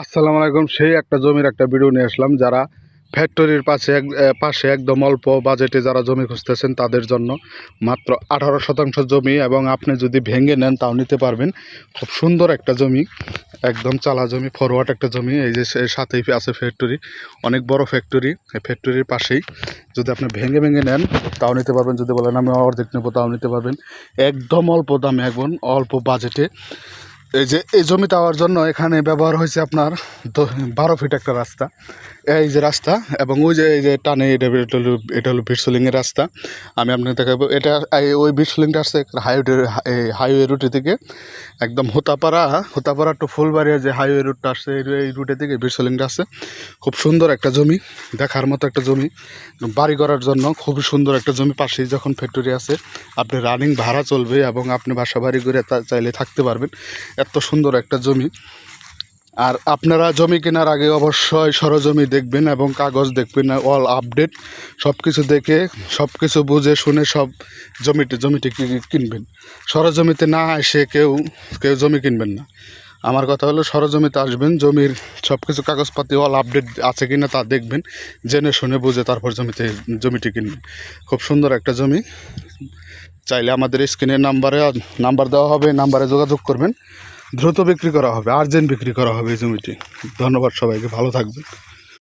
আসসালামু আলাইকুম। সেই একটা জমির একটা ভিডিও নিয়ে আসলাম। যারা ফ্যাক্টরির পাশে একদম অল্প বাজেটে যারা জমি খুঁজতেছেন তাদের জন্য মাত্র 18% জমি, এবং আপনি যদি ভেঙে নেন তাও নিতে পারবেন। খুব সুন্দর একটা জমি, একদম চালা জমি, ফরওয়ার্ড একটা জমি। এই যে সাথেই আছে ফ্যাক্টরি, অনেক বড় ফ্যাক্টরি। এই ফ্যাক্টরির পাশেই যদি আপনি ভেঙে নেন তাও নিতে পারবেন। যদি বলেন আমি অর্ধেক নেবো তাও নিতে পারবেন, একদম অল্প দামে, একদম অল্প বাজেটে। এই জমি দেওয়ার জন্য এখানে ব্যবহার হয়েছে আপনার 12 ফিট একটা রাস্তা। এই যে রাস্তা, এবং ওই যে এই যে টানে এটা হলো বিটসুলিংয়ের রাস্তা। আমি আপনাকে দেখাবো। ওই বিটসুলিংটা আসছে হাইওয়ে রুটে থেকে, একদম হোতাপাড়া টু ফুলবাড়িয়া যে হাইওয়ে রুটটা আসছে, এই রুটে থেকে বিটসুলিংটা আসছে। খুব সুন্দর একটা জমি, দেখার মতো একটা জমি, বাড়ি করার জন্য খুবই সুন্দর একটা জমি। পাশেই যখন ফ্যাক্টরি আছে, আপনি রানিং ভাড়া চলবে এবং আপনি বাসা বাড়ি করে চাইলে থাকতে পারবেন। এত সুন্দর একটা জমি। আর আপনারা জমি কেনার আগে অবশ্যই সরজমি দেখবেন এবং কাগজ দেখবেন, অল আপডেট সব কিছু দেখে, সব কিছু বুঝে শুনে সব জমিটি কিনবেন। সরজমিতে না এসে কেউ জমি কিনবেন না। আমার কথা হলো, সরজমিতে আসবেন, জমির সব কিছু কাগজপাতি অল আপডেট আছে কিনা তা দেখবেন, জেনে শুনে বুঝে তারপর জমিটি কিনবেন। খুব সুন্দর একটা জমি। চাইলে আমাদের স্ক্রিনের নাম্বার দেওয়া হবে, নাম্বারে যোগাযোগ করবেন। দ্রুত বিক্রি করা হবে, আর্জেন্ট বিক্রি করা হবে এই জমিটি। ধন্যবাদ সবাইকে, ভালো থাকবেন।